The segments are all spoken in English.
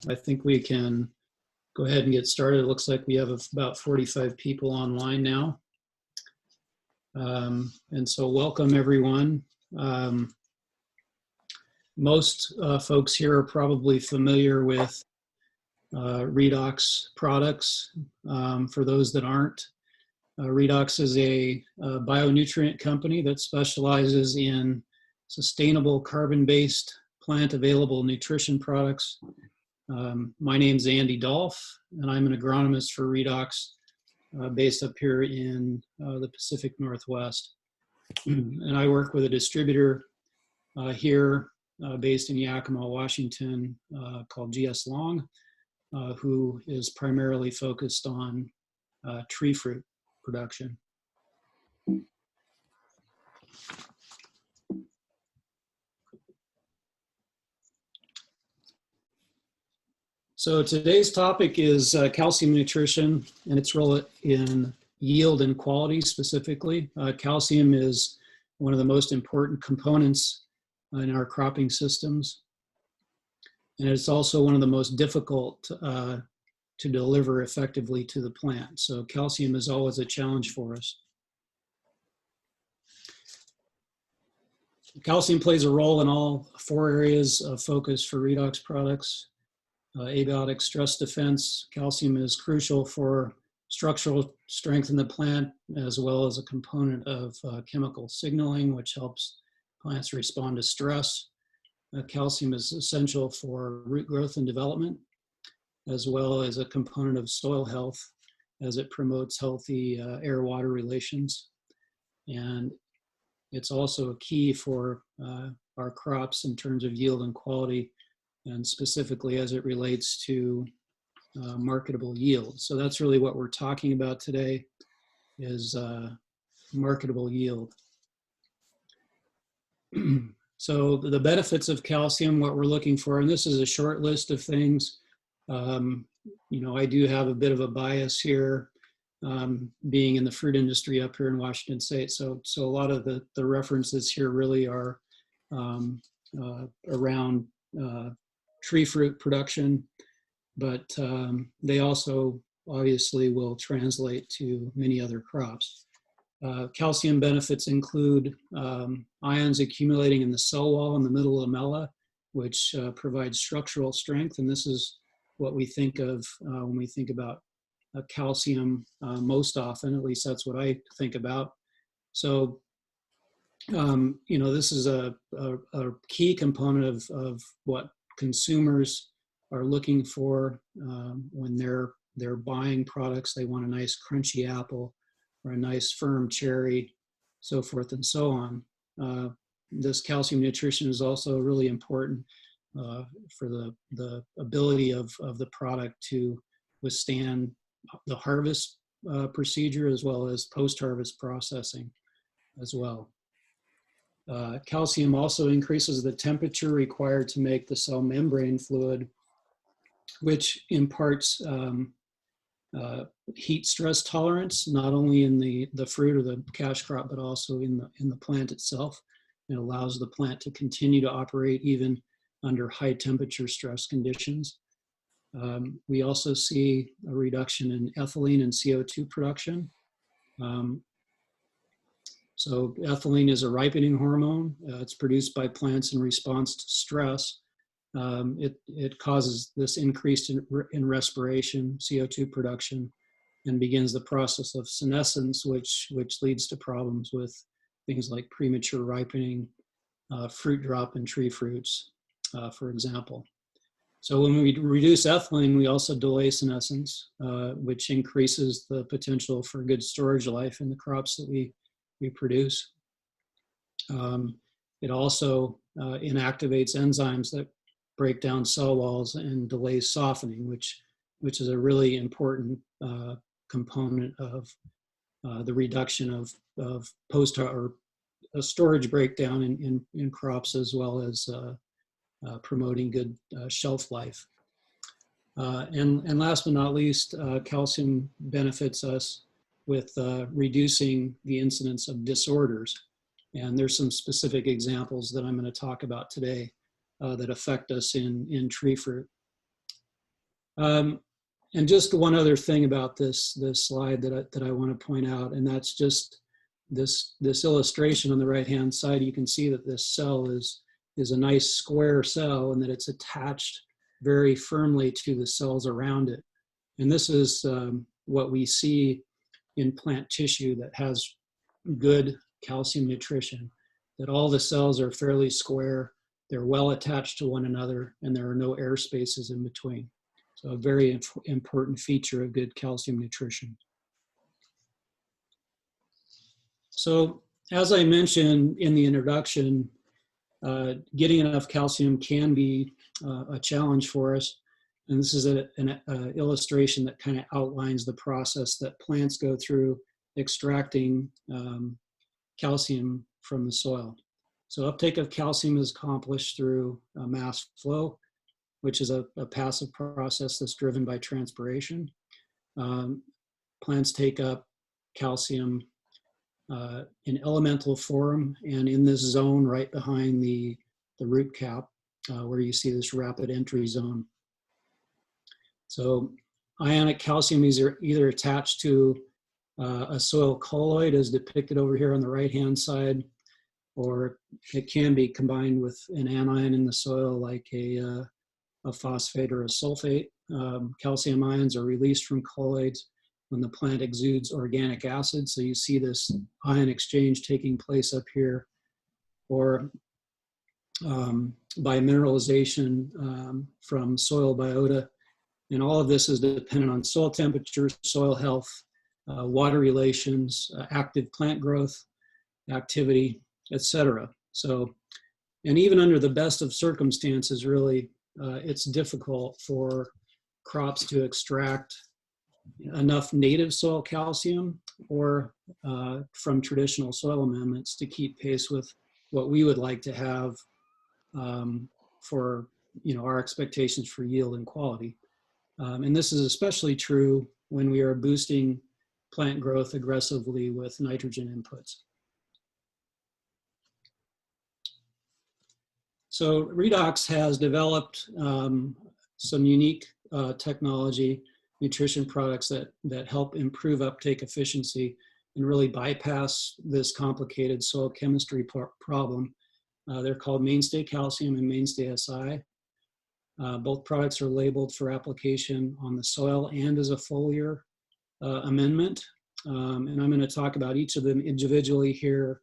I think we can go ahead and get started. It looks like we have about 45 people online now. And so welcome everyone. Most folks here are probably familiar with Redox products. For those that aren't, Redox is a bionutrient company that specializes in sustainable carbon-based plant available nutrition products. My name's Andy Dolph, and I'm an agronomist for Redox based up here in the Pacific Northwest. And I work with a distributor here based in Yakima, Washington, called GS Long, who is primarily focused on tree fruit production. So today's topic is calcium nutrition and its role in yield and quality specifically. Calcium is one of the most important components in our cropping systems. And it's also one of the most difficult to deliver effectively to the plant. So calcium is always a challenge for us. Calcium plays a role in all four areas of focus for Redox products. Abiotic stress defense. Calcium is crucial for structural strength in the plant, as well as a component of chemical signaling, which helps plants respond to stress. Calcium is essential for root growth and development, as well as a component of soil health, as it promotes healthy air-water relations. And it's also a key for our crops in terms of yield and quality, and specifically as it relates to marketable yield. So that's really what we're talking about today, is marketable yield. So the benefits of calcium, what we're looking for, and this is a short list of things. You know, I do have a bit of a bias here, being in the fruit industry up here in Washington State. So a lot of the references here really are around tree fruit production, but they also obviously will translate to many other crops. Calcium benefits include ions accumulating in the cell wall in the middle lamella, which provides structural strength. And this is what we think of when we think about calcium most often, at least that's what I think about. So, you know, this is a key component of what consumers are looking for when they're buying products. They want a nice crunchy apple or a nice firm cherry, so forth and so on. This calcium nutrition is also really important for the ability of the product to withstand the harvest procedure, as well as post-harvest processing as well. Calcium also increases the temperature required to make the cell membrane fluid, which imparts heat stress tolerance, not only in the fruit or the cash crop, but also in the plant itself. It allows the plant to continue to operate even under high temperature stress conditions. We also see a reduction in ethylene and CO2 production. So ethylene is a ripening hormone. It's produced by plants in response to stress. It causes this increase in respiration, CO2 production, and begins the process of senescence, which leads to problems with things like premature ripening, fruit drop in tree fruits, for example. So when we reduce ethylene, we also delay senescence, which increases the potential for good storage life in the crops that we produce. It also inactivates enzymes that break down cell walls and delays softening, which is a really important component of the reduction of post or a storage breakdown in crops, as well as promoting good shelf life. And last but not least, calcium benefits us with reducing the incidence of disorders. And there's some specific examples that I'm going to talk about today that affect us in tree fruit. Um, and just one other thing about this slide that I want to point out, and that's just this illustration on the right-hand side. You can see that this cell is a nice square cell, and that it's attached very firmly to the cells around it. And this is what we see in plant tissue that has good calcium nutrition, that all the cells are fairly square, they're well attached to one another, and there are no air spaces in between. So a very important feature of good calcium nutrition. So as I mentioned in the introduction, getting enough calcium can be a challenge for us. And this is an illustration that kind of outlines the process that plants go through extracting calcium from the soil. So uptake of calcium is accomplished through mass flow, which is a passive process that's driven by transpiration. Plants take up calcium in elemental form and in this zone right behind the root cap, where you see this rapid entry zone. So ionic calcium is either attached to a soil colloid, as depicted over here on the right-hand side, or it can be combined with an anion in the soil like a phosphate or a sulfate. Calcium ions are released from colloids when the plant exudes organic acid. So you see this ion exchange taking place up here, or by mineralization from soil biota. And all of this is dependent on soil temperature, soil health, water relations, active plant growth, activity, etc. So, and even under the best of circumstances, really, it's difficult for crops to extract enough native soil calcium or from traditional soil amendments to keep pace with what we would like to have for our expectations for yield and quality. And this is especially true when we are boosting plant growth aggressively with nitrogen inputs. So Redox has developed some unique technology, nutrition products that help improve uptake efficiency and really bypass this complicated soil chemistry problem. They're called Mainstay Calcium and Mainstay SI. Both products are labeled for application on the soil and as a foliar amendment. And I'm going to talk about each of them individually here.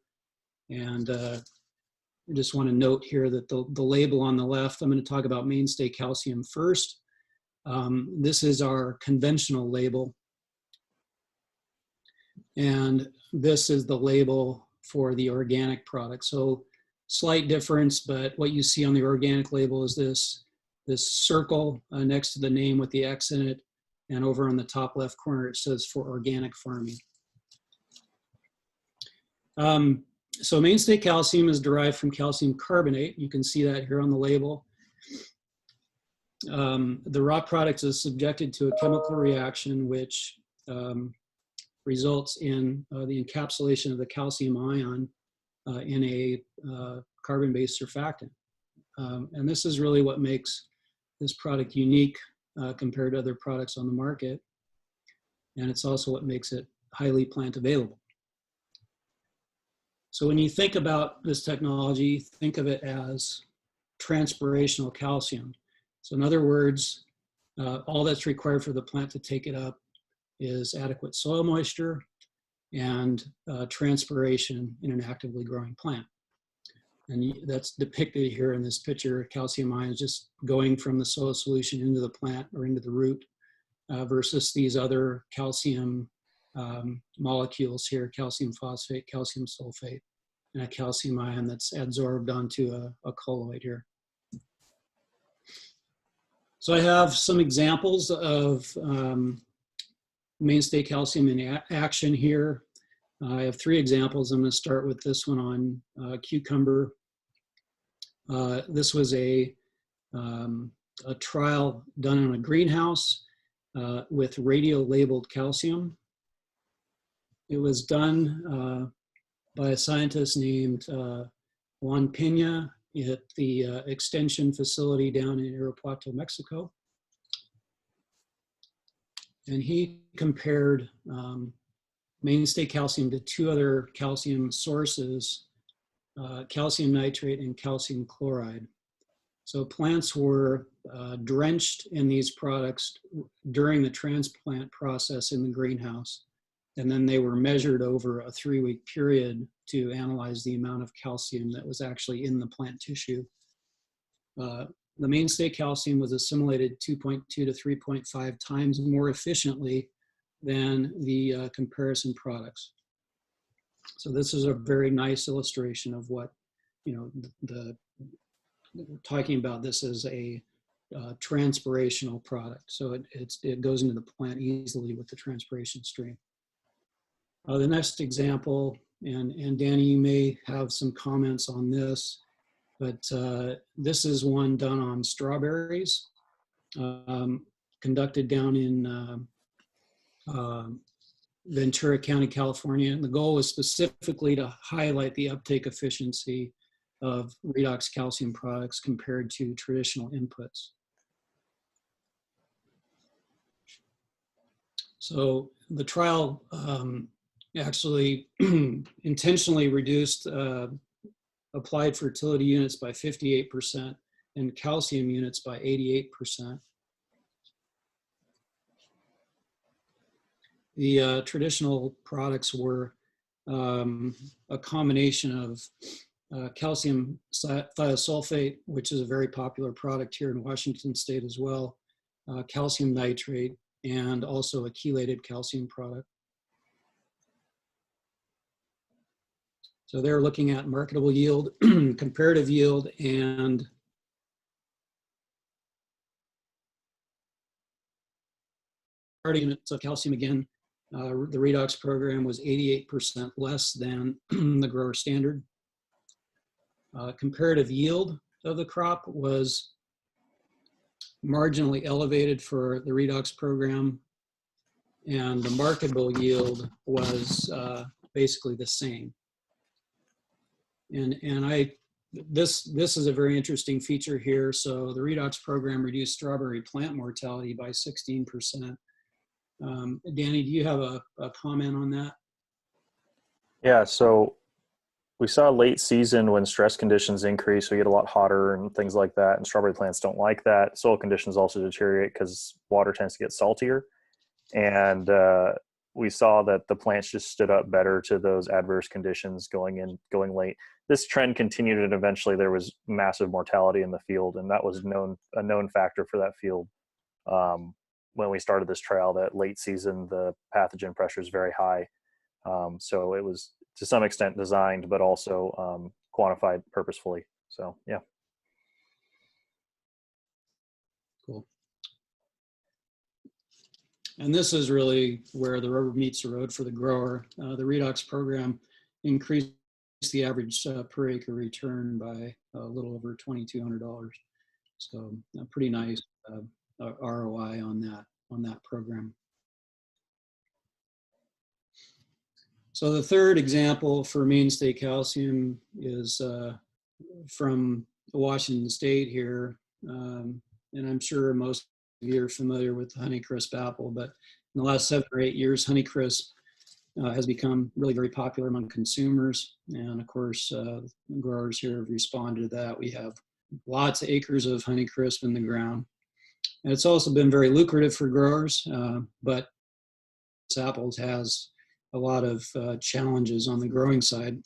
And I just want to note here that the label on the left, I'm going to talk about Mainstay Calcium first. This is our conventional label. And this is the label for the organic product. So slight difference, but what you see on the organic label is this circle next to the name with the X in it. And over on the top left corner, it says for organic farming. So Mainstay Calcium is derived from calcium carbonate. You can see that here on the label. The raw product is subjected to a chemical reaction which results in the encapsulation of the calcium ion in a carbon-based surfactant. And this is really what makes this product unique compared to other products on the market. And it's also what makes it highly plant available. So when you think about this technology, think of it as transpirational calcium. So in other words, all that's required for the plant to take it up is adequate soil moisture and transpiration in an actively growing plant. And that's depicted here in this picture. Calcium ions just going from the soil solution into the plant or into the root versus these other calcium molecules here, calcium phosphate, calcium sulfate, and a calcium ion that's adsorbed onto a colloid here. So I have some examples of Mainstay Calcium in action here. I have 3 examples. I'm going to start with this one on cucumber. This was a trial done in a greenhouse with radio-labeled calcium. It was done by a scientist named Juan Pena at the extension facility down in Irapuato, Mexico. And he compared mainstay calcium to two other calcium sources, calcium nitrate and calcium chloride. So plants were drenched in these products during the transplant process in the greenhouse. And then they were measured over a 3-week period to analyze the amount of calcium that was actually in the plant tissue. The mainstay calcium was assimilated 2.2 to 3.5 times more efficiently than the comparison products. So this is a very nice illustration of what, talking about this as a transpirational product. So it goes into the plant easily with the transpiration stream. The next example, and Danny, you may have some comments on this, but this is one done on strawberries, conducted down in Ventura County, California. And the goal was specifically to highlight the uptake efficiency of redox calcium products compared to traditional inputs. So the trial actually intentionally reduced applied fertility units by 58% and calcium units by 88%. The traditional products were a combination of calcium thiosulfate, which is a very popular product here in Washington State as well, calcium nitrate, and also a chelated calcium product. So they're looking at marketable yield, comparative yield, and units of calcium again. The Redox program was 88% less than the grower standard. Comparative yield of the crop was marginally elevated for the Redox program, and the marketable yield was basically the same. This is a very interesting feature here. So the Redox program reduced strawberry plant mortality by 16%. Danny, do you have a comment on that? Yeah, so we saw late season when stress conditions increase, we get a lot hotter and things like that, and strawberry plants don't like that. Soil conditions also deteriorate because water tends to get saltier. And we saw that the plants just stood up better to those adverse conditions going late. This trend continued, and eventually there was massive mortality in the field, and that was a known factor for that field. When we started this trial, that late season, the pathogen pressure is very high. So it was to some extent designed, but also quantified purposefully. So, yeah. Cool. And this is really where the rubber meets the road for the grower. The Redox program increased the average per acre return by a little over $2,200. So a pretty nice ROI on that program. So the third example for mainstay calcium is from Washington State here, and I'm sure most of you are familiar with the Honeycrisp apple, but in the last 7 or 8 years, Honeycrisp has become really very popular among consumers, and of course, growers here have responded to that. We have lots of acres of Honeycrisp in the ground. And it's also been very lucrative for growers, but this apples has a lot of challenges on the growing side.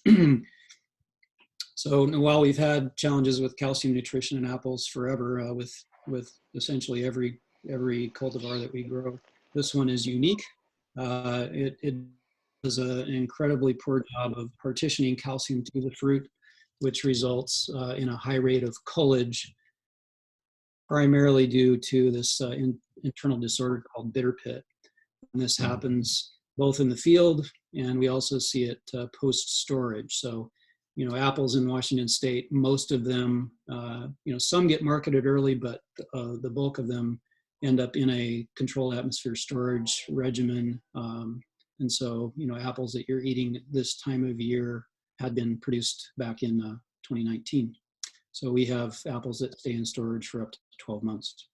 So while we've had challenges with calcium nutrition in apples forever, with essentially every cultivar that we grow, this one is unique. It does an incredibly poor job of partitioning calcium to the fruit, which results in a high rate of cullage, primarily due to this internal disorder called bitter pit. And this happens both in the field, and we also see it post-storage. So, apples in Washington State, most of them, some get marketed early, but the bulk of them end up in a controlled atmosphere storage regimen. And so, apples that you're eating this time of year had been produced back in 2019. So we have apples that stay in storage for up to 12 months.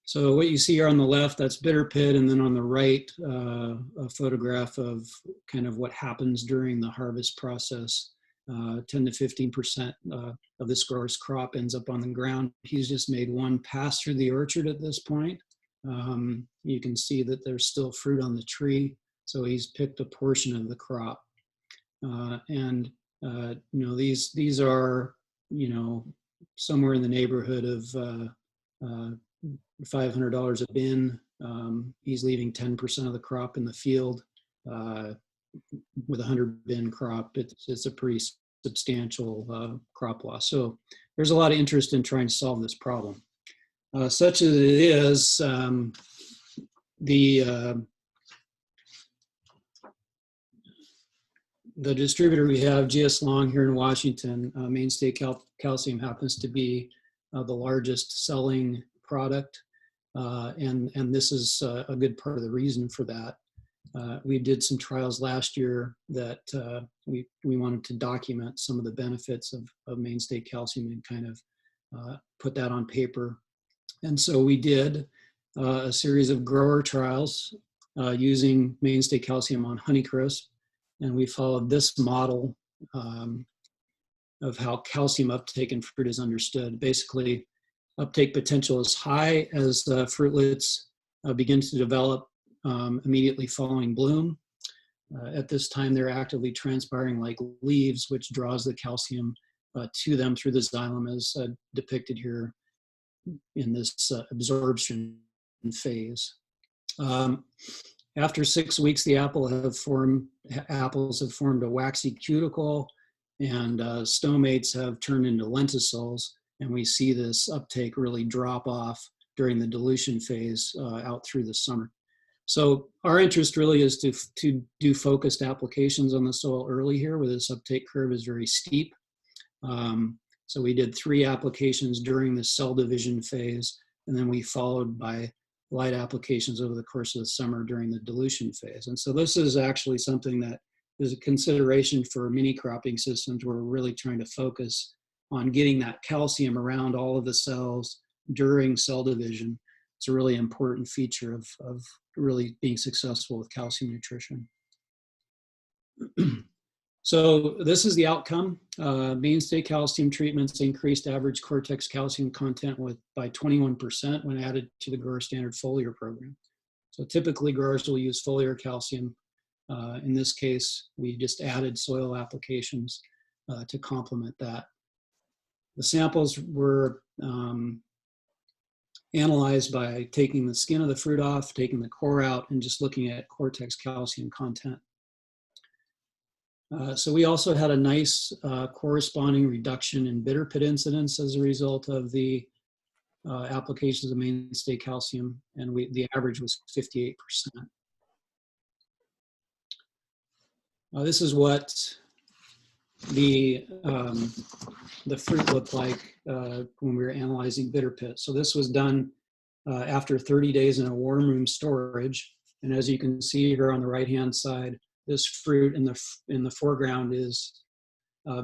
So what you see here on the left, that's bitter pit, and then on the right, a photograph of kind of what happens during the harvest process. 10 to 15% of this grower's crop ends up on the ground. He's just made one pass through the orchard at this point. You can see that there's still fruit on the tree, so he's picked a portion of the crop. These are, somewhere in the neighborhood of $500 a bin. He's leaving 10% of the crop in the field. With a 100 bin crop, it's a pretty substantial crop loss. So there's a lot of interest in trying to solve this problem. Such as it is, the distributor we have, GS Long here in Washington, Maine State Calcium happens to be the largest selling product. And this is a good part of the reason for that. We did some trials last year that we wanted to document some of the benefits of Maine State Calcium and kind of put that on paper. And so we did a series of grower trials using Maine State Calcium on Honeycrisp. And we followed this model of how calcium uptake in fruit is understood. Basically, uptake potential is high as the fruitlets begin to develop immediately following bloom. At this time, they're actively transpiring like leaves, which draws the calcium to them through the xylem, as depicted here in this absorption phase. After 6 weeks, the apples have formed a waxy cuticle, and stomates have turned into lenticels, and we see this uptake really drop off during the dilution phase out through the summer. So our interest really is to do focused applications on the soil early here, where this uptake curve is very steep. So we did 3 applications during the cell division phase, and then we followed by light applications over the course of the summer during the dilution phase. And so this is actually something that is a consideration for mini cropping systems, where we're really trying to focus on getting that calcium around all of the cells during cell division. It's a really important feature of really being successful with calcium nutrition. So this is the outcome. Maine State Calcium treatments increased average cortex calcium content by 21% when added to the grower standard foliar program. So typically growers will use foliar calcium. In this case, we just added soil applications to complement that. The samples were analyzed by taking the skin of the fruit off, taking the core out, and just looking at cortex calcium content. So we also had a nice corresponding reduction in bitter pit incidence as a result of the applications of Maine State Calcium, and the average was 58%. This is what the fruit looked like when we were analyzing bitter pit. So this was done after 30 days in a warm room storage, and as you can see here on the right-hand side, this fruit in the foreground is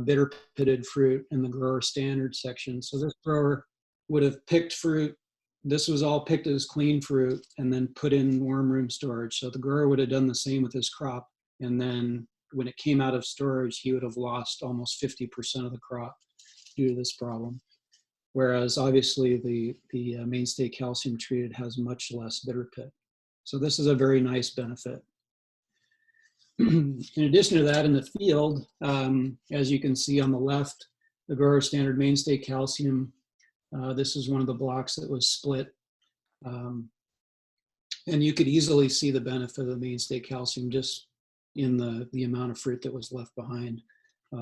bitter pitted fruit in the grower standard section. So this grower would have picked fruit. This was all picked as clean fruit and then put in warm room storage. So the grower would have done the same with his crop. And then when it came out of storage, he would have lost almost 50% of the crop due to this problem. Whereas obviously the Maine State Calcium treated has much less bitter pit. So this is a very nice benefit. In addition to that, in the field, as you can see on the left, the grower standard Maine State Calcium, this is one of the blocks that was split. And you could easily see the benefit of the Maine State Calcium just in the amount of fruit that was left behind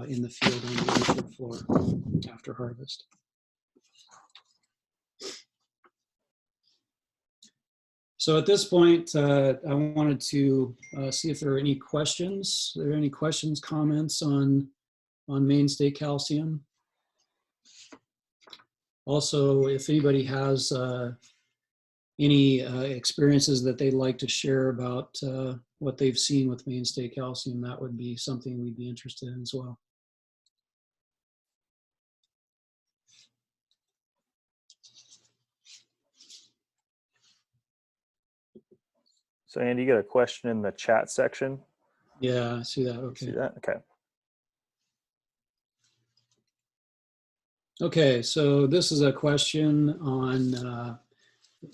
in the field on the orchard floor after harvest. So at this point, I wanted to see if there are any questions. Are there any questions, comments on Maine State Calcium? Also, if anybody has any experiences that they'd like to share about what they've seen with Maine State Calcium, that would be something we'd be interested in as well. So Andy, you got a question in the chat section. Yeah, I see that. You Okay. see that? Okay. Okay, so this is a question on,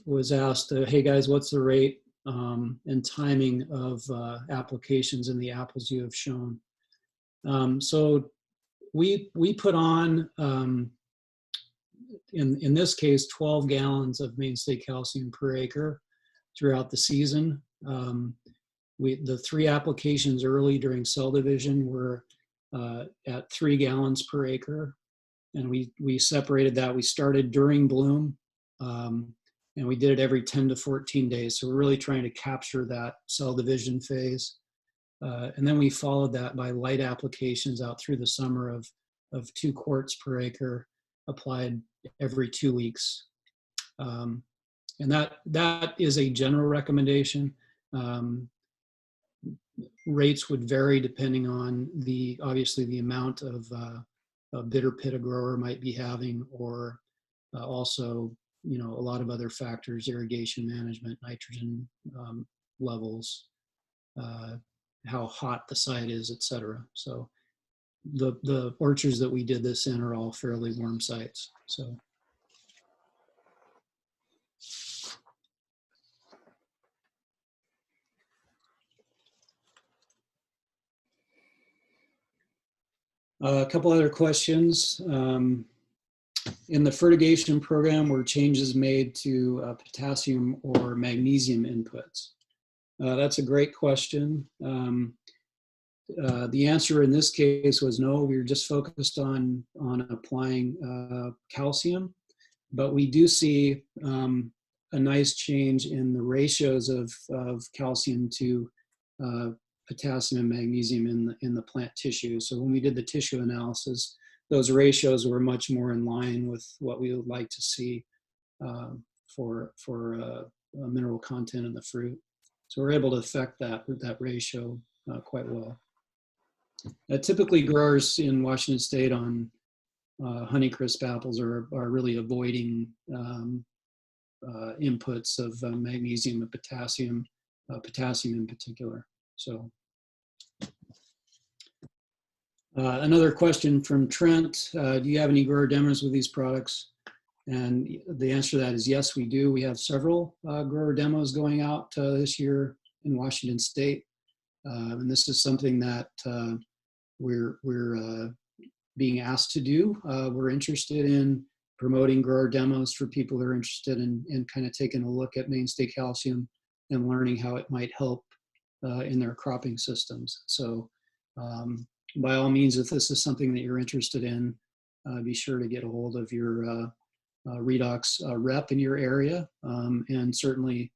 was asked, hey guys, what's the rate and timing of applications in the apples you have shown? So we put on, in this case, 12 gallons of mainstay calcium per acre throughout the season. The 3 applications early during cell division were at 3 gallons per acre. And we separated that. We started during bloom, and we did it every 10 to 14 days. So we're really trying to capture that cell division phase. And then we followed that by light applications out through the summer of 2 quarts per acre applied every 2 weeks. And that is a general recommendation. Rates would vary depending on obviously the amount of bitter pit a grower might be having, or also, a lot of other factors: irrigation management, nitrogen levels, how hot the site is, etc. So the orchards that we did this in are all fairly warm sites. So. A couple other questions. In the fertigation program, were changes made to potassium or magnesium inputs? That's a great question. The answer in this case was no. We were just focused on applying calcium, but we do see a nice change in the ratios of calcium to potassium and magnesium in the plant tissue. So when we did the tissue analysis, those ratios were much more in line with what we would like to see for mineral content in the fruit. So we're able to affect that ratio quite well. Typically, growers in Washington State on Honeycrisp apples are really avoiding inputs of magnesium and potassium, potassium in particular. So another question from Trent: do you have any grower demos with these products? And the answer to that is yes, we do. We have several grower demos going out this year in Washington State, and this is something that we're being asked to do. We're interested in promoting grower demos for people who are interested in kind of taking a look at mainstay calcium and learning how it might help in their cropping systems. So by all means, if this is something that you're interested in, be sure to get a hold of your Redox rep in your area. And certainly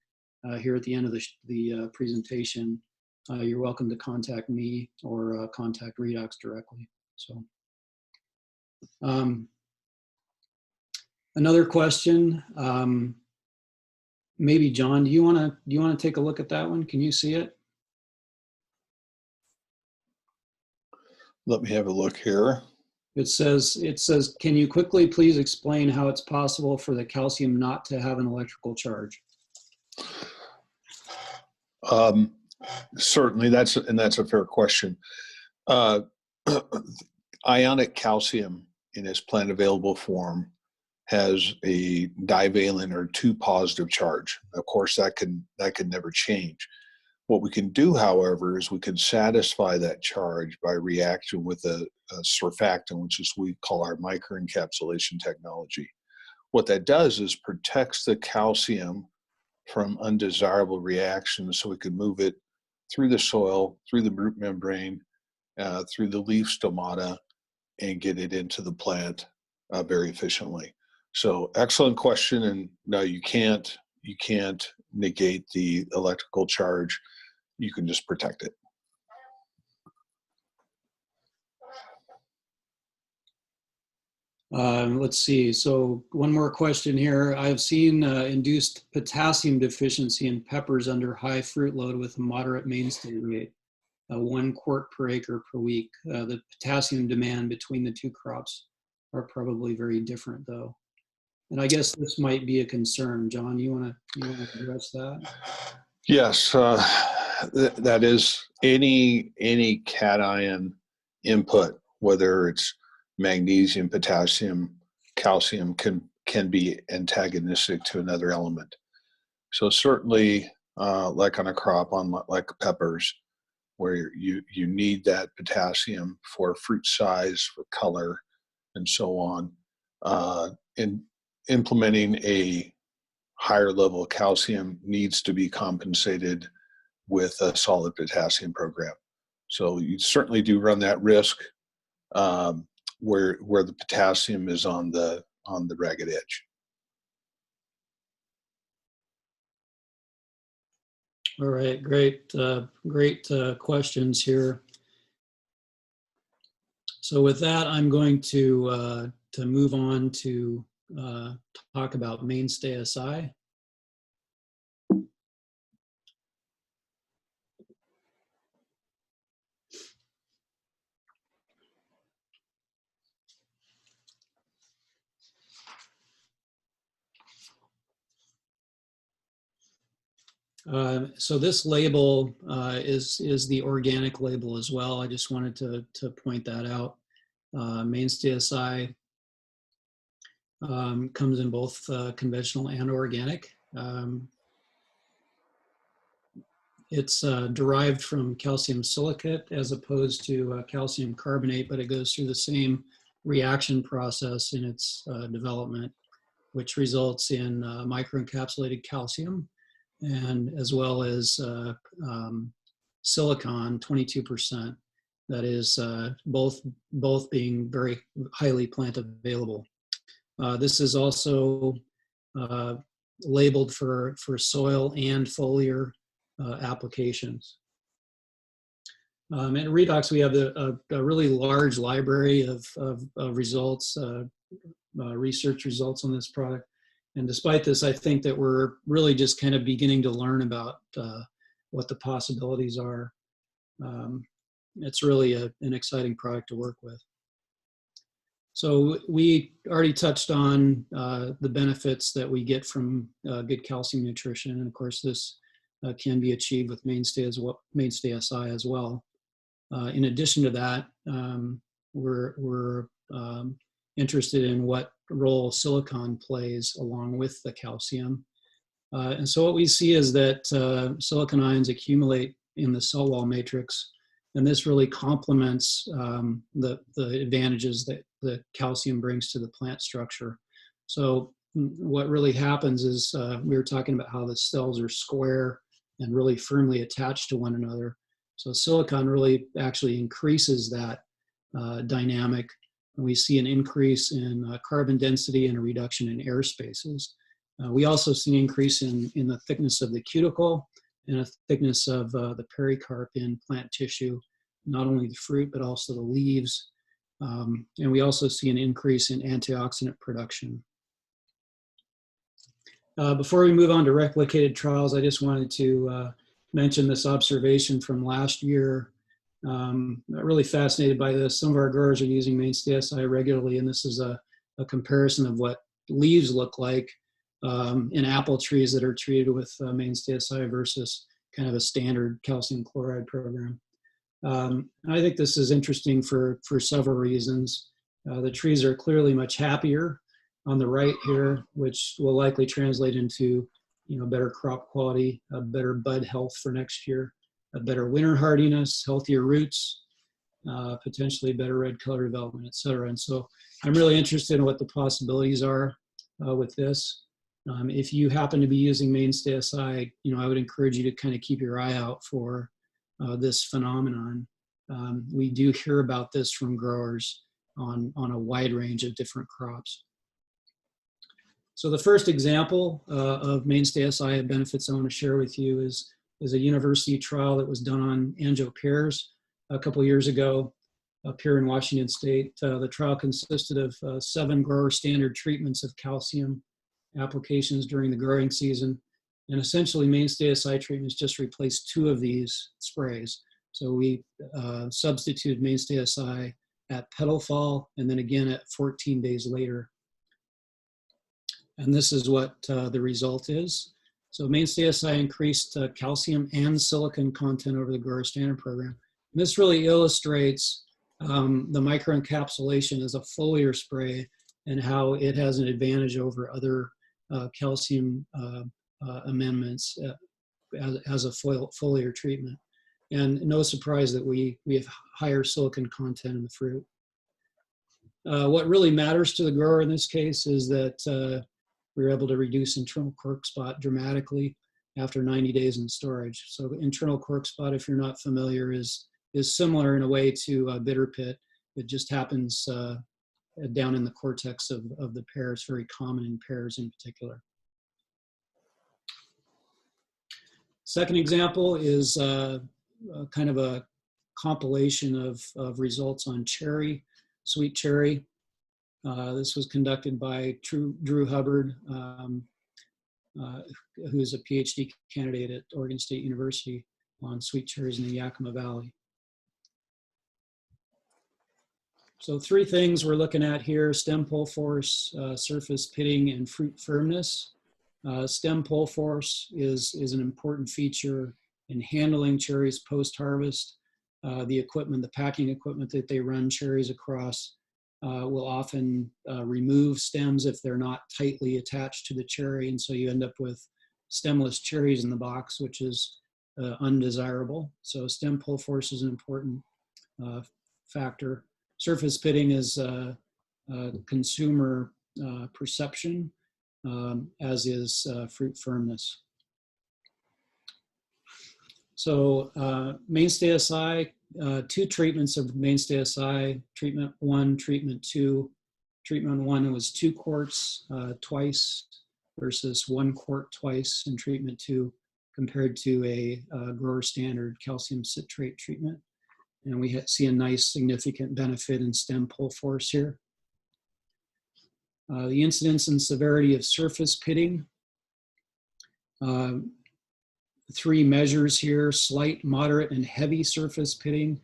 here at the end of the presentation, you're welcome to contact me or contact Redox directly. So another question, maybe John, do you want to take a look at that one? Can you see it? Let me have a look here. It says, can you quickly please explain how it's possible for the calcium not to have an electrical charge? Certainly, that's a fair question. Ionic calcium in its plant available form has a divalent or 2 positive charge. Of course, that can never change. What we can do, however, is we can satisfy that charge by reaction with a surfactant, which is we call our microencapsulation technology. What that does is protects the calcium from undesirable reactions, so we can move it through the soil, through the root membrane, through the leaf stomata, and get it into the plant very efficiently. So excellent question, and no, you can't negate the electrical charge. You can just protect it. Let's see. So one more question here. I've seen induced potassium deficiency in peppers under high fruit load with a moderate mainstay rate, 1 quart per acre per week. The potassium demand between the 2 crops are probably very different, though. And I guess this might be a concern. John, you want to address that? Yes, that is any cation input, whether it's magnesium, potassium, calcium, can be antagonistic to another element. So certainly, like on a crop like peppers, where you need that potassium for fruit size, for color, and so on. In implementing a higher level of calcium needs to be compensated with a solid potassium program. So you certainly do run that risk, where the potassium is on the ragged edge. All right, great, great questions here. So with that, I'm going to move on to talk about mainstay SI. So this label is the organic label as well. I just wanted to point that out. Mainstay SI comes in both conventional and organic. It's derived from calcium silicate as opposed to calcium carbonate, but it goes through the same reaction process in its development, which results in microencapsulated calcium, and as well as silicon, 22%. That is both being very highly plant available. This is also labeled for soil and foliar applications. At Redox, we have a really large library of results, research results on this product. And despite this, I think that we're really just kind of beginning to learn about what the possibilities are. It's really an exciting product to work with. So we already touched on the benefits that we get from good calcium nutrition. And of course, this can be achieved with mainstay SI as well. In addition to that, we're interested in what role silicon plays along with the calcium. And so what we see is that silicon ions accumulate in the cell wall matrix, and this really complements the advantages that the calcium brings to the plant structure. So what really happens is we were talking about how the cells are square and really firmly attached to one another. So silicon really actually increases that dynamic. And we see an increase in carbon density and a reduction in air spaces. We also see an increase in the thickness of the cuticle and a thickness of the pericarp in plant tissue, not only the fruit, but also the leaves. And we also see an increase in antioxidant production. Before we move on to replicated trials, I just wanted to mention this observation from last year. I'm really fascinated by this. Some of our growers are using mainstay SI regularly, and this is a comparison of what leaves look like in apple trees that are treated with mainstay SI versus kind of a standard calcium chloride program. I think this is interesting for several reasons. The trees are clearly much happier on the right here, which will likely translate into better crop quality, better bud health for next year, a better winter hardiness, healthier roots, potentially better red color development, et cetera. And so I'm really interested in what the possibilities are with this. If you happen to be using mainstay SI, I would encourage you to kind of keep your eye out for this phenomenon. We do hear about this from growers on a wide range of different crops. So the first example of mainstay SI benefits I want to share with you is a university trial that was done on anjo pears a couple years ago up here in Washington State. The trial consisted of 7 grower standard treatments of calcium applications during the growing season. And essentially mainstay SI treatments just replaced 2 of these sprays. So we substituted mainstay SI at petal fall and then again at 14 days later. And this is what the result is. So Mainstay SI increased calcium and silicon content over the grower standard program. And this really illustrates the microencapsulation as a foliar spray and how it has an advantage over other calcium amendments as a foliar treatment. And no surprise that we have higher silicon content in the fruit. What really matters to the grower in this case is that we were able to reduce internal cork spot dramatically after 90 days in storage. So internal cork spot, if you're not familiar, is similar in a way to bitter pit. It just happens down in the cortex of the pear. It's very common in pears in particular. Second example is kind of a compilation of results on cherry, sweet cherry. This was conducted by Drew Hubbard, who's a PhD candidate at Oregon State University on sweet cherries in the Yakima Valley. So three things we're looking at here: stem pull force, surface pitting, and fruit firmness. Stem pull force is an important feature in handling cherries post-harvest. The equipment, the packing equipment that they run cherries across will often remove stems if they're not tightly attached to the cherry, and so you end up with stemless cherries in the box, which is undesirable. So stem pull force is an important factor. Surface pitting is consumer perception, as is fruit firmness. So Mainstay SI, two treatments of Mainstay SI, treatment 1, treatment 2. Treatment 1 was 2 quarts twice versus 1 quart twice in treatment 2, compared to a grower standard calcium citrate treatment. And we see a nice significant benefit in stem pull force here. The incidence and severity of surface pitting. 3 measures here: slight, moderate, and heavy surface pitting.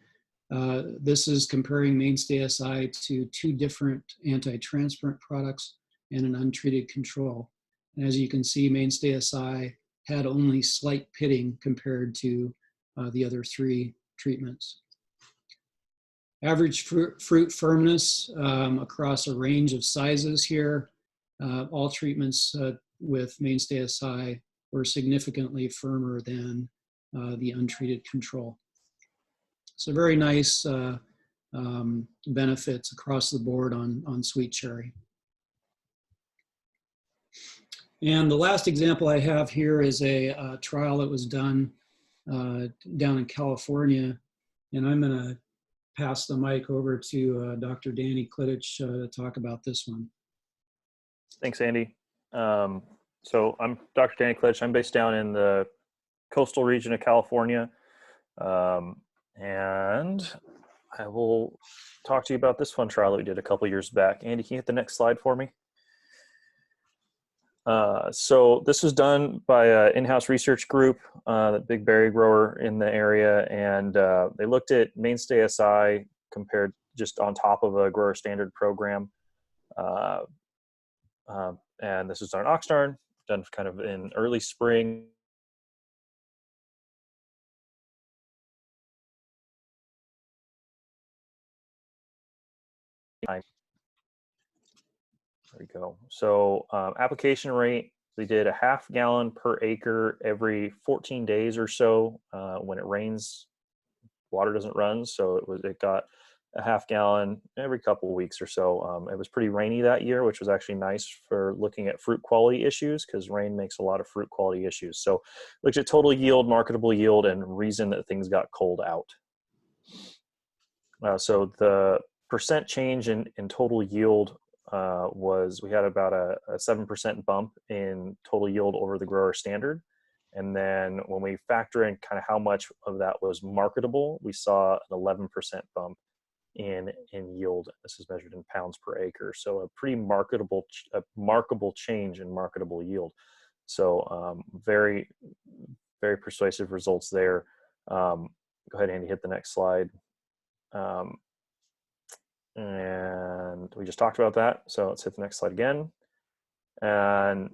This is comparing Mainstay SI to 2 different anti-transparent products and an untreated control. And as you can see, Mainstay SI had only slight pitting compared to the other 3 treatments. Average fruit firmness across a range of sizes here. All treatments with Mainstay SI were significantly firmer than the untreated control. So very nice benefits across the board on sweet cherry. And the last example I have here is a trial that was done down in California, and I'm going to pass the mic over to Dr. Danny Klitich to talk about this one. Thanks, Andy. So I'm Dr. Danny Klitich. I'm based down in the coastal region of California. And I will talk to you about this fun trial that we did a couple years back. Andy, can you hit the next slide for me? So this was done by an in-house research group, the big berry grower in the area, and they looked at Mainstay SI compared just on top of a grower standard program. And this was done in Oxnard, done kind of in early spring. There we go. So application rate, we did a ½ gallon per acre every 14 days or so. When it rains, water doesn't run, so it got a ½ gallon every couple of weeks or so. It was pretty rainy that year, which was actually nice for looking at fruit quality issues, because rain makes a lot of fruit quality issues. So looked at total yield, marketable yield, and reason that things got culled out. So the percent change in total yield was, we had about a 7% bump in total yield over the grower standard. And then when we factor in kind of how much of that was marketable, we saw an 11% bump in yield. This is measured in pounds per acre. So a pretty marketable change in marketable yield. So very, very persuasive results there. Go ahead, Andy, hit the next slide. And we just talked about that. So let's hit the next slide again. And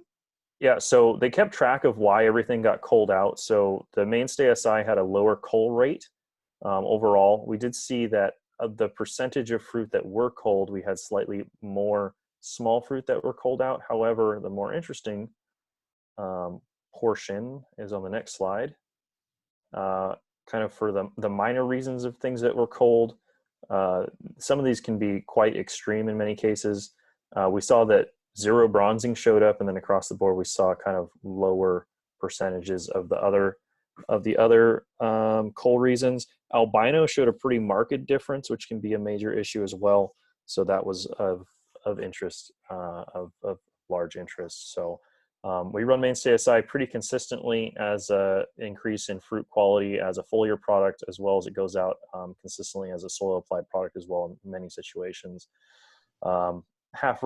Yeah, so they kept track of why everything got culled out. So the mainstay SI had a lower cull rate overall. We did see that of the percentage of fruit that were culled, we had slightly more small fruit that were culled out. However, the more interesting portion is on the next slide. Kind of for the minor reasons of things that were culled. Some of these can be quite extreme in many cases. We saw that zero bronzing showed up, and then across the board we saw kind of lower percentages of the other cull reasons. Albino showed a pretty marked difference, which can be a major issue as well. So that was of interest, of large interest. So we run mainstay SI pretty consistently as an increase in fruit quality as a foliar product, as well as it goes out consistently as a soil applied product as well in many situations. Half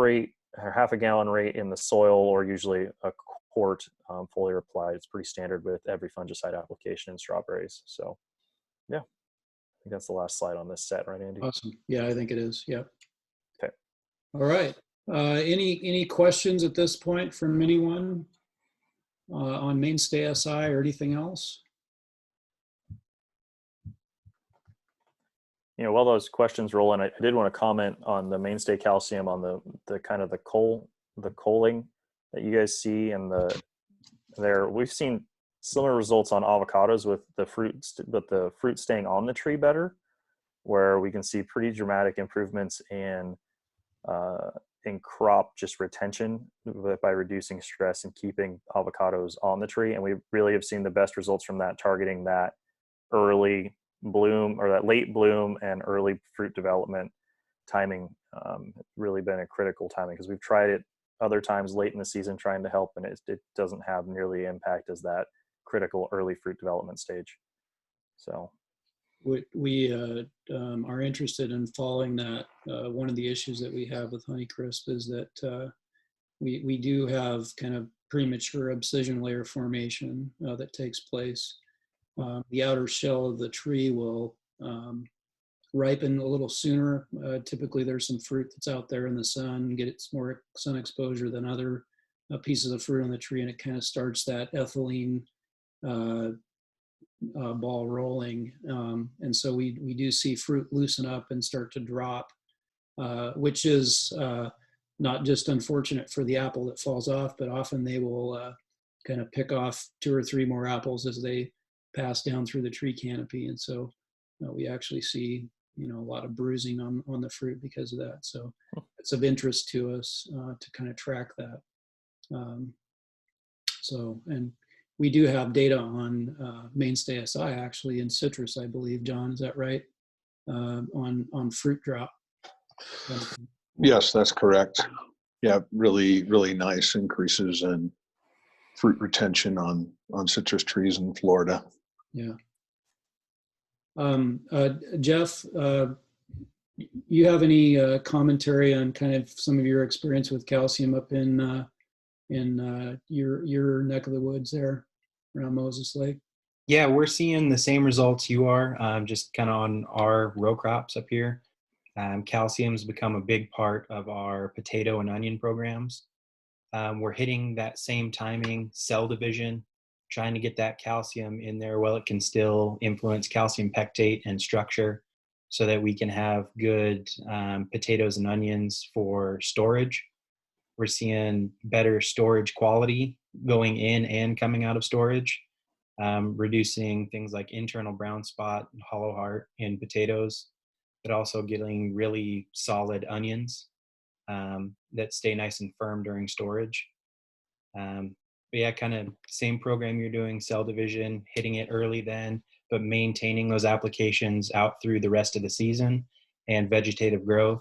a gallon rate in the soil, or usually a quart foliar applied. It's pretty standard with every fungicide application in strawberries. So yeah, I think that's the last slide on this set, right, Andy? Awesome. Yeah, I think it is. Yep. Okay. All right. Any questions at this point from anyone on mainstay SI or anything else? While those questions roll in, I did want to comment on the mainstay calcium, on the kind of the culling that you guys see, and we've seen similar results on avocados with the fruit staying on the tree better, where we can see pretty dramatic improvements in crop just retention by reducing stress and keeping avocados on the tree. And we really have seen the best results from that, targeting that early bloom, or that late bloom and early fruit development timing. Really been a critical timing, because we've tried it other times late in the season trying to help, and it doesn't have nearly the impact as that critical early fruit development stage. So we are interested in following that. One of the issues that we have with Honeycrisp is that we do have kind of premature abscission layer formation that takes place. The outer shell of the tree will ripen a little sooner. Typically there's some fruit that's out there in the sun, gets more sun exposure than other pieces of fruit on the tree, and it kind of starts that ethylene ball rolling. And so we do see fruit loosen up and start to drop, which is not just unfortunate for the apple that falls off, but often they will kind of pick off 2 or 3 more apples as they pass down through the tree canopy. And so we actually see, a lot of bruising on the fruit because of that. So it's of interest to us to kind of track that. And we do have data on mainstay SI actually in citrus, I believe. John, is that right? On fruit drop. Yes, that's correct. Yeah, really, really nice increases in fruit retention on citrus trees in Florida. Yeah. Jeff, you have any commentary on kind of some of your experience with calcium up in your neck of the woods there around Moses Lake? Yeah, we're seeing the same results you are, just kind of on our row crops up here. Calcium's become a big part of our potato and onion programs. We're hitting that same timing, cell division, trying to get that calcium in there while it can still influence calcium pectate and structure, so that we can have good potatoes and onions for storage. We're seeing better storage quality going in and coming out of storage, reducing things like internal brown spot and hollow heart in potatoes, but also getting really solid onions that stay nice and firm during storage. But yeah, kind of same program you're doing, cell division, hitting it early then, but maintaining those applications out through the rest of the season, and vegetative growth.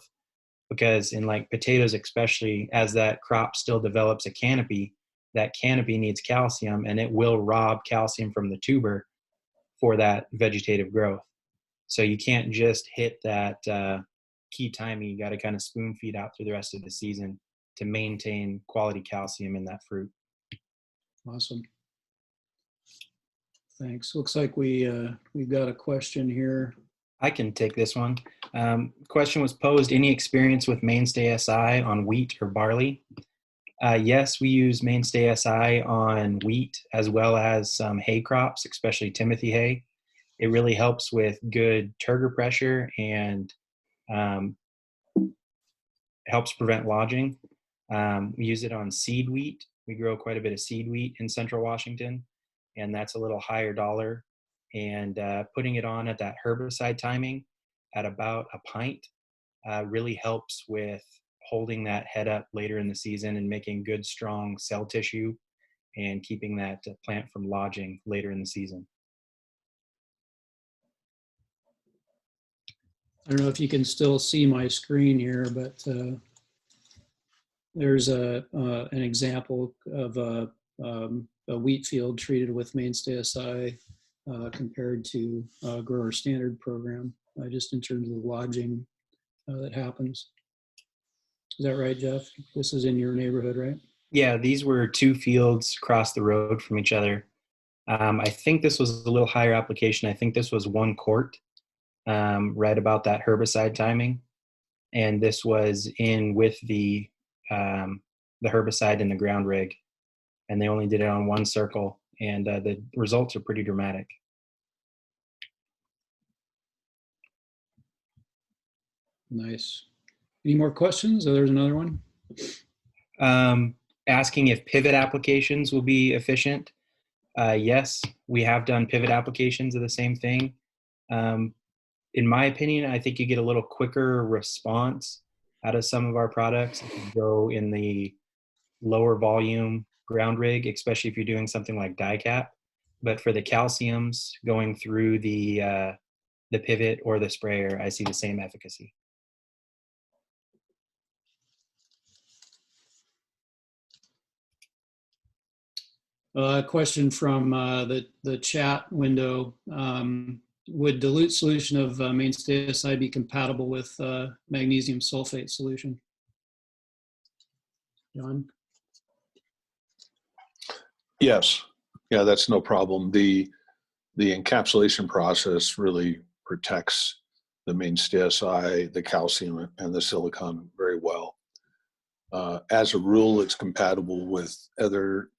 Because in like potatoes, especially, as that crop still develops a canopy, that canopy needs calcium, and it will rob calcium from the tuber for that vegetative growth. So you can't just hit that key timing. You got to kind of spoon feed out through the rest of the season to maintain quality calcium in that fruit. Awesome. Thanks. Looks like we've got a question here. I can take this one. Question was posed: any experience with mainstay SI on wheat or barley? Yes, we use Mainstay SI on wheat as well as some hay crops, especially Timothy hay. It really helps with good turgor pressure and um, helps prevent lodging. We use it on seed wheat. We grow quite a bit of seed wheat in central Washington, and that's a little higher dollar. And putting it on at that herbicide timing at about a pint really helps with holding that head up later in the season and making good, strong cell tissue and keeping that plant from lodging later in the season. I don't know if you can still see my screen here, but there's an example of a wheat field treated with Mainstay SI compared to grower standard program, just in terms of the lodging that happens. Is that right, Jeff? This is in your neighborhood, right? Yeah, these were 2 fields across the road from each other. I think this was a little higher application. I think this was 1 quart, right about that herbicide timing. And this was in with the herbicide in the ground rig. And they only did it on 1 circle. And the results are pretty dramatic. Nice. Any more questions? Oh, there's another one. Asking if pivot applications will be efficient. Yes, we have done pivot applications of the same thing. In my opinion, I think you get a little quicker response out of some of our products if you go in the lower volume ground rig, especially if you're doing something like die cap. But for the calciums going through the pivot or the sprayer, I see the same efficacy. A question from the chat window. Would dilute solution of Mainstay SI be compatible with magnesium sulfate solution? John? Yes. Yeah, that's no problem. The encapsulation process really protects the Mainstay SI, the calcium, and the silicon very well. As a rule, it's compatible with other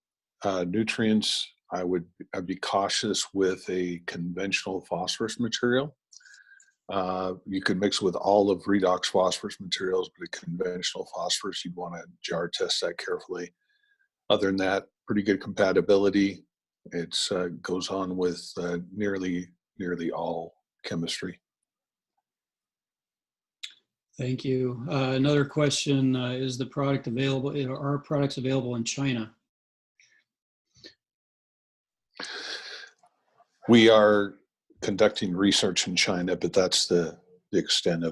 nutrients. I'd be cautious with a conventional phosphorus material. You could mix with all of Redox phosphorus materials, but a conventional phosphorus, you'd want to jar test that carefully. Other than that, pretty good compatibility. It goes on with nearly all chemistry. Thank you. Another question, is the product available, are products available in China? We are conducting research in China, but that's the extent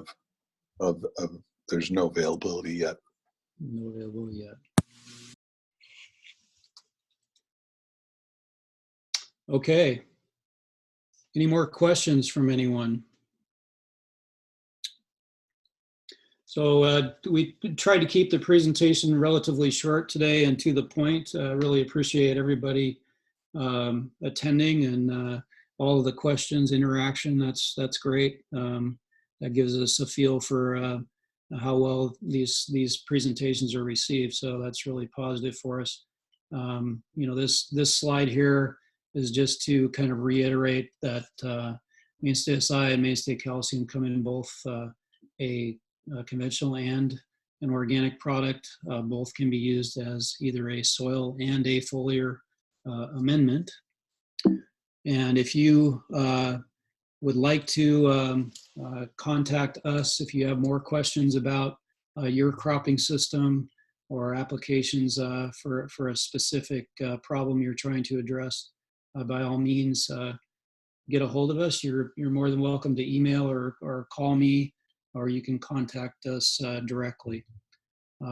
of there's no availability yet. No available yet. Okay. Any more questions from anyone? So we tried to keep the presentation relatively short today and to the point. Really appreciate everybody attending and all of the questions, interaction. That's great. That gives us a feel for how well these presentations are received. So that's really positive for us. You know, this slide here is just to kind of reiterate that Mainstay SI and Mainstay Calcium come in both a conventional and an organic product. Both can be used as either a soil and a foliar amendment. And if you would like to contact us, if you have more questions about your cropping system or applications for a specific problem you're trying to address, by all means, get a hold of us. You're more than welcome to email or call me, or you can contact us directly.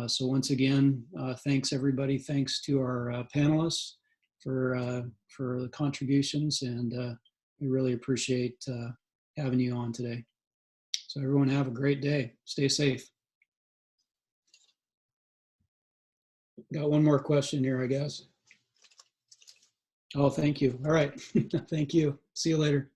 So once again, thanks everybody. Thanks to our panelists for the contributions, and we really appreciate having you on today. So everyone have a great day. Stay safe. Got one more question here, I guess. Oh, thank you. All right. Thank you. See you later.